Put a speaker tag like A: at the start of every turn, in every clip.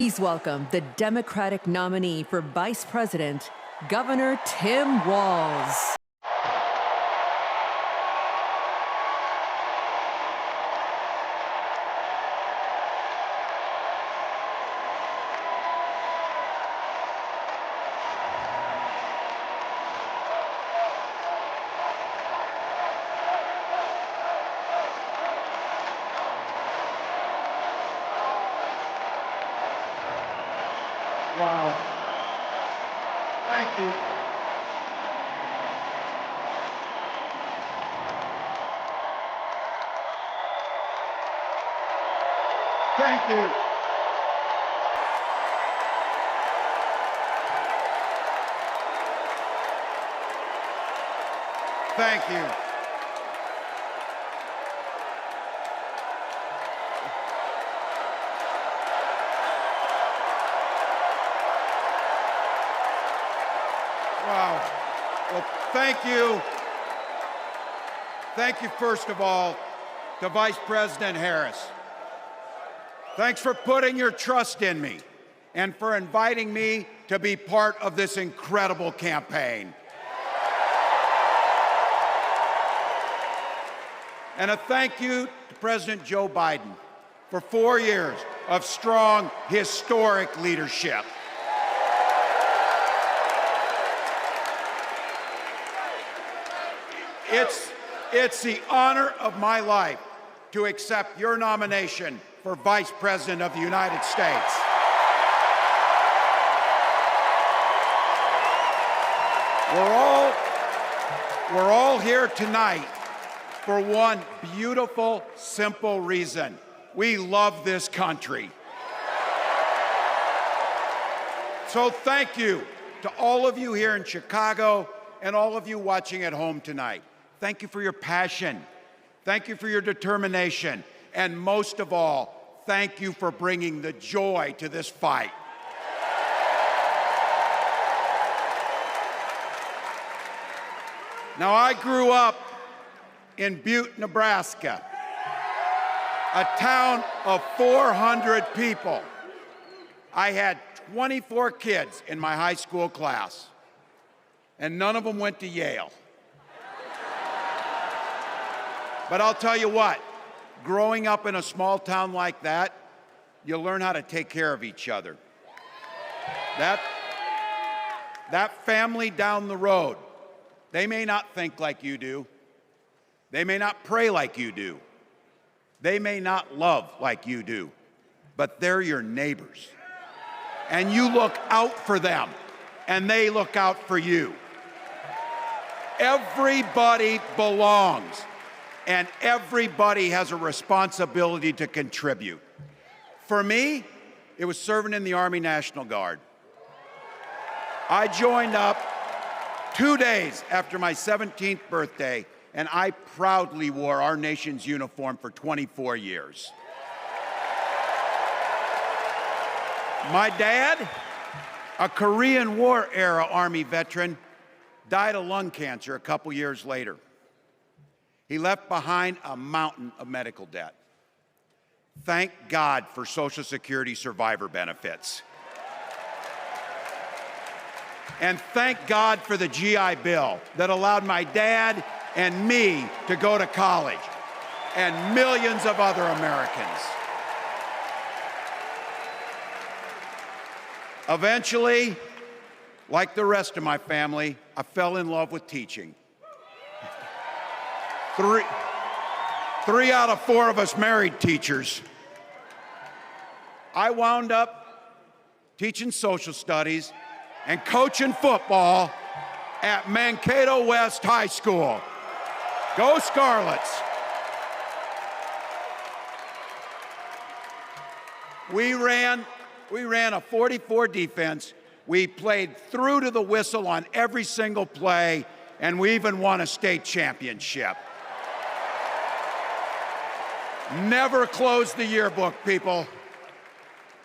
A: Please welcome the Democratic nominee for Vice President, Governor Tim Walz.
B: Wow. Thank you. Thank you. Thank you. Wow. Well, thank you. Thank you, first of all, to Vice President Harris. Thanks for putting your trust in me and for inviting me to be part of this incredible campaign. And a thank you to President Joe Biden for 4 years of strong, historic leadership. It's the honor of my life to accept your nomination for Vice President of the United States. We're all here tonight for one beautiful, simple reason. We love this country. So thank you to all of you here in Chicago and all of you watching at home tonight. Thank you for your passion. Thank you for your determination. And most of all, thank you for bringing the joy to this fight. Now, I grew up in Butte, Nebraska, a town of 400 people. I had 24 kids in my high school class, and none of them went to Yale. But I'll tell you what, growing up in a small town like that, you learn how to take care of each other. That family down the road, they may not think like you do. They may not pray like you do. They may not love like you do, but they're your neighbors. And you look out for them, and they look out for you. Everybody belongs, and everybody has a responsibility to contribute. For me, it was serving in the Army National Guard. I joined up 2 days after my 17th birthday, and I proudly wore our nation's uniform for 24 years. My dad, a Korean War era Army veteran, died of lung cancer a couple years later. He left behind a mountain of medical debt. Thank God for Social Security survivor benefits. And thank God for the GI Bill that allowed my dad and me to go to college, and millions of other Americans. Eventually, like the rest of my family, I fell in love with teaching. Three out of 4 of us married teachers. I wound up teaching social studies and coaching football at Mankato West High School. Go Scarlets! We ran a 44 defense. We played through to the whistle on every single play, and we even won a state championship. Never closed the yearbook, people.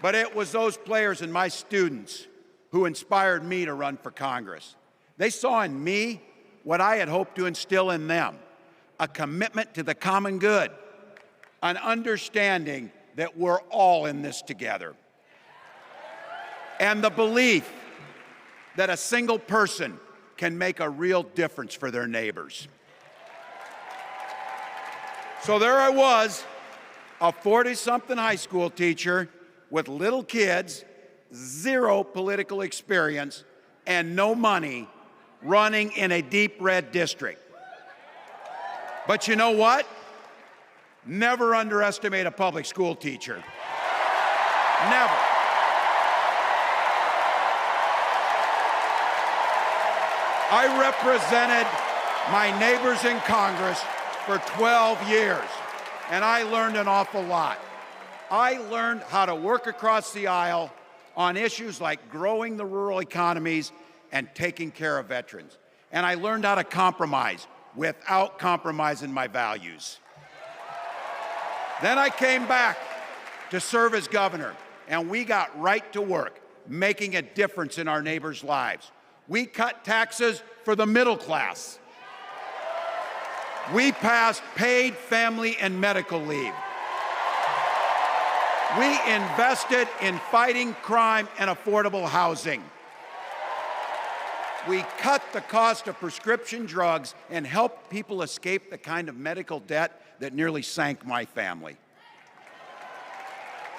B: But it was those players and my students who inspired me to run for Congress. They saw in me what I had hoped to instill in them, a commitment to the common good, an understanding that we're all in this together. and the belief that a single person can make a real difference for their neighbors. So there I was, a 40-something high school teacher with little kids, zero political experience, and no money, running in a deep red district. But you know what? Never underestimate a public school teacher. Never. I represented my neighbors in Congress for 12 years, and I learned an awful lot. I learned how to work across the aisle on issues like growing the rural economies and taking care of veterans. And I learned how to compromise without compromising my values. Then I came back to serve as governor, and we got right to work making a difference in our neighbors' lives. We cut taxes for the middle class. We passed paid family and medical leave. We invested in fighting crime and affordable housing. We cut the cost of prescription drugs and helped people escape the kind of medical debt that nearly sank my family.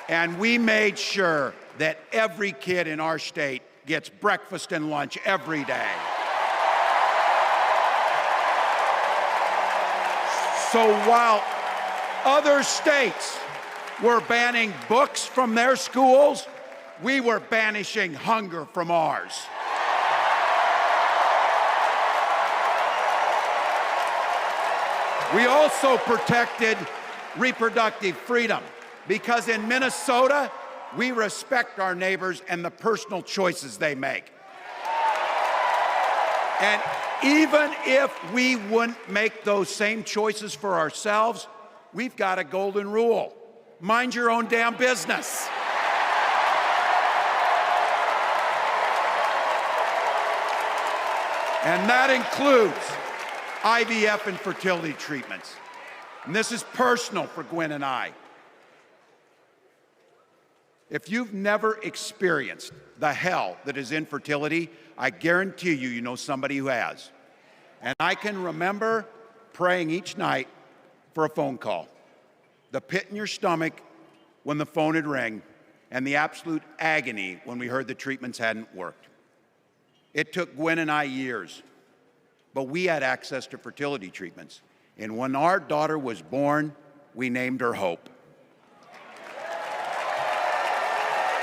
B: And we made sure that every kid in our state gets breakfast and lunch every day. So while other states were banning books from their schools, we were banishing hunger from ours. We also protected reproductive freedom because in Minnesota, we respect our neighbors and the personal choices they make. And even if we wouldn't make those same choices for ourselves, we've got a golden rule. Mind your own damn business. And that includes IVF and fertility treatments. And this is personal for Gwen and I. If you've never experienced the hell that is infertility, I guarantee you, you know somebody who has. And I can remember praying each night for a phone call, the pit in your stomach when the phone would ring, and the absolute agony when we heard the treatments hadn't worked. It took Gwen and I years, but we had access to fertility treatments. And when our daughter was born, we named her Hope.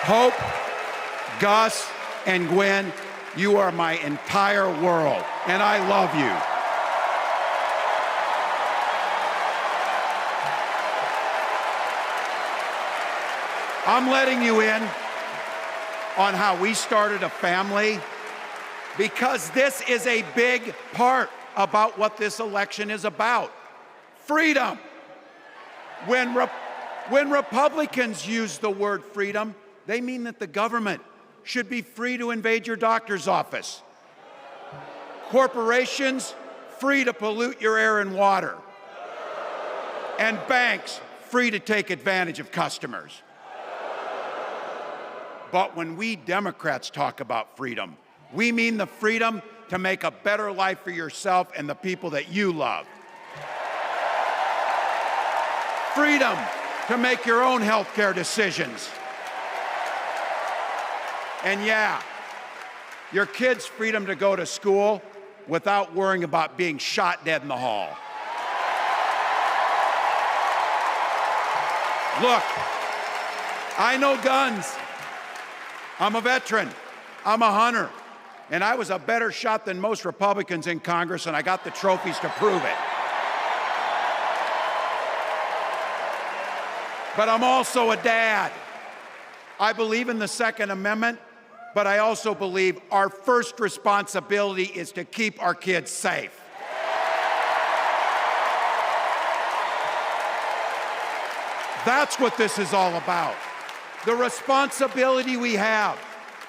B: Hope, Gus, and Gwen, you are my entire world, and I love you. I'm letting you in on how we started a family because this is a big part about what this election is about. Freedom. When Republicans use the word freedom, they mean that the government should be free to invade your doctor's office. Corporations free to pollute your air and water. And banks free to take advantage of customers. But when we Democrats talk about freedom, we mean the freedom to make a better life for yourself and the people that you love. Freedom to make your own healthcare decisions. And yeah, your kids' freedom to go to school without worrying about being shot dead in the hall. Look, I know guns. I'm a veteran. I'm a hunter. And I was a better shot than most Republicans in Congress, and I got the trophies to prove it. But I'm also a dad. I believe in the Second Amendment, but I also believe our first responsibility is to keep our kids safe. That's what this is all about. The responsibility we have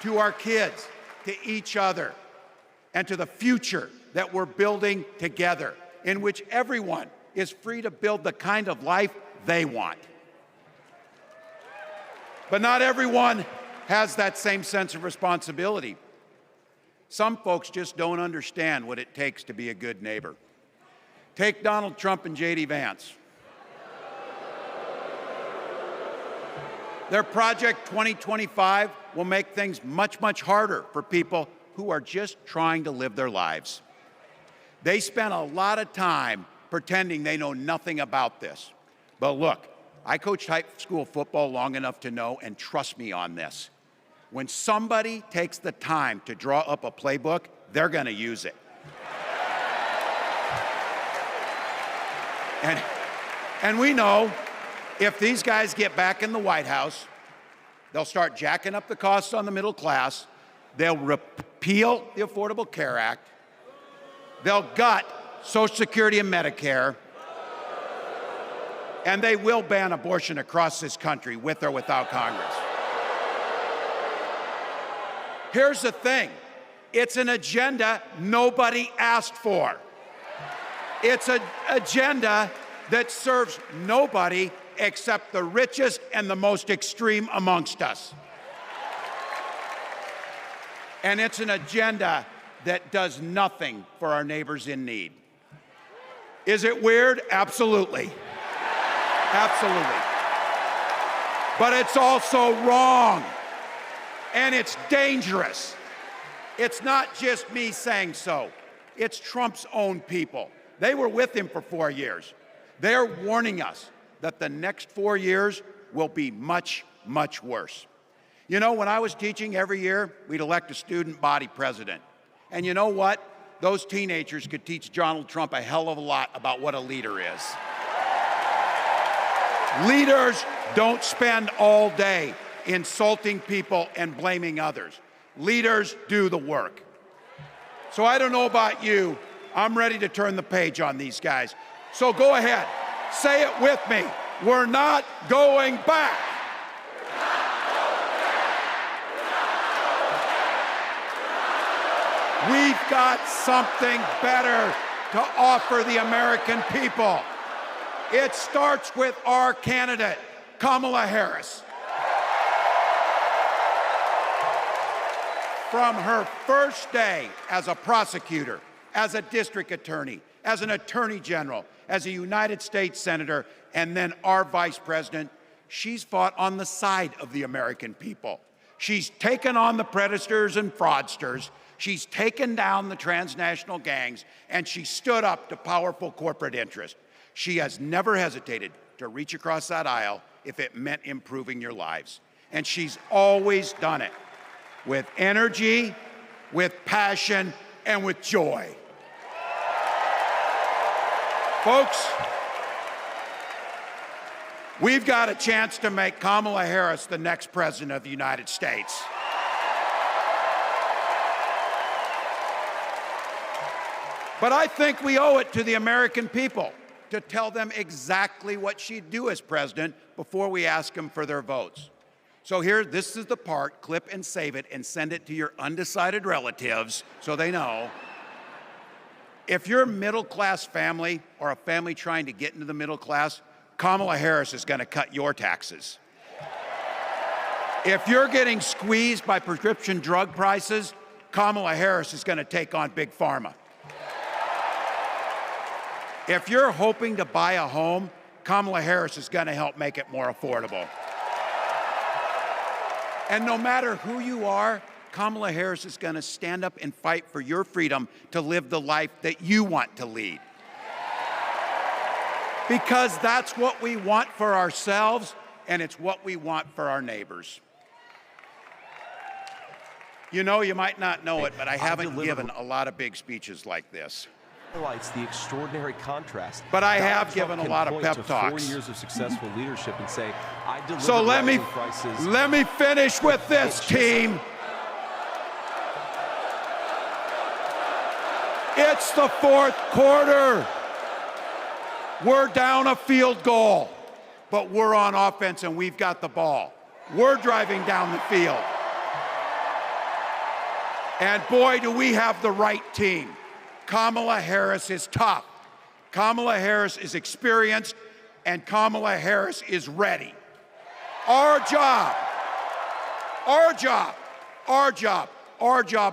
B: to our kids, to each other, and to the future that we're building together, in which everyone is free to build the kind of life they want. But not everyone has that same sense of responsibility. Some folks just don't understand what it takes to be a good neighbor. Take Donald Trump and J.D. Vance. Their Project 2025 will make things much, much harder for people who are just trying to live their lives. They spent a lot of time pretending they know nothing about this. But look, I coached high school football long enough to know, and trust me on this, when somebody takes the time to draw up a playbook, they're going to use it. And we know if these guys get back in the White House, they'll start jacking up the costs on the middle class, they'll repeal the Affordable Care Act, they'll gut Social Security and Medicare, and they will ban abortion across this country with or without Congress. Here's the thing, it's an agenda nobody asked for. It's an agenda that serves nobody except the richest and the most extreme amongst us. And it's an agenda that does nothing for our neighbors in need. Is it weird? Absolutely. Absolutely. But it's also wrong. And it's dangerous. It's not just me saying so. It's Trump's own people. They were with him for 4 years. They're warning us that the next 4 years will be much, much worse. You know, when I was teaching every year, we'd elect a student body president. And you know what? Those teenagers could teach Donald Trump a hell of a lot about what a leader is. Leaders don't spend all day insulting people and blaming others. Leaders do the work. So I don't know about you, I'm ready to turn the page on these guys. So go ahead, say it with me. We're not going back. We've got something better to offer the American people. It starts with our candidate, Kamala Harris. From her first day as a prosecutor, as a district attorney, as an attorney general, as a United States senator, and then our vice president, she's fought on the side of the American people. She's taken on the predators and fraudsters. She's taken down the transnational gangs, and she stood up to powerful corporate interests. She has never hesitated to reach across that aisle if it meant improving your lives. And she's always done it with energy, with passion, and with joy. Folks, we've got a chance to make Kamala Harris the next president of the United States. But I think we owe it to the American people to tell them exactly what she'd do as president before we ask them for their votes. So here, this is the part, clip and save it and send it to your undecided relatives so they know. If you're a middle-class family or a family trying to get into the middle class, Kamala Harris is going to cut your taxes. If you're getting squeezed by prescription drug prices, Kamala Harris is going to take on Big Pharma. If you're hoping to buy a home, Kamala Harris is going to help make it more affordable. And no matter who you are, Kamala Harris is going to stand up and fight for your freedom to live the life that you want to lead. Because that's what we want for ourselves, and it's what we want for our neighbors. You know, you might not know it, but I haven't given a lot of big speeches like this.
C: Highlights the extraordinary contrast.
B: But I have given a lot of pep talks.
C: 4 years of successful leadership and say, I delivered
B: so let me finish with this, team. It's the fourth quarter. We're down a field goal, but we're on offense and we've got the ball. We're driving down the field. And boy, do we have the right team. Kamala Harris is tough. Kamala Harris is experienced, and Kamala Harris is ready. Our job Our job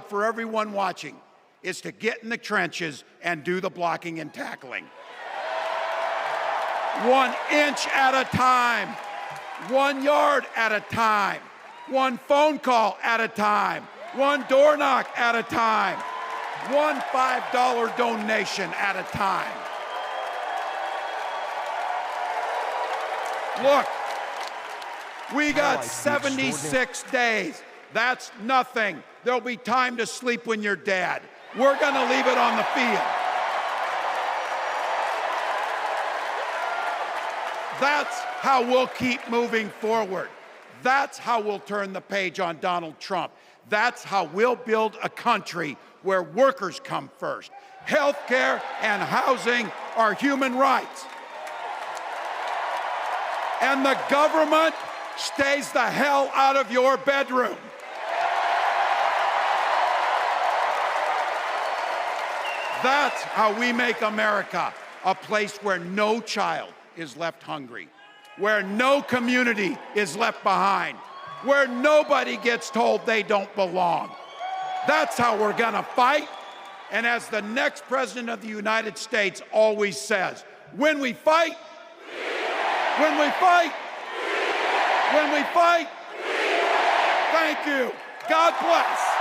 B: for everyone watching is to get in the trenches and do the blocking and tackling. 1 inch at a time, 1 yard at a time, 1 phone call at a time, 1 door knock at a time, 1 $5 donation at a time. Look, we got 76 days. That's nothing. There'll be time to sleep when you're dead. We're going to leave it on the field. That's how we'll keep moving forward. That's how we'll turn the page on Donald Trump. That's how we'll build a country where workers come first. Healthcare and housing are human rights. And the government stays the hell out of your bedroom. That's how we make America a place where no child is left hungry, where no community is left behind, where nobody gets told they don't belong. That's how we're gonna fight. And as the next president of the United States always says, when we fight, when we fight, when we fight, thank you. God bless.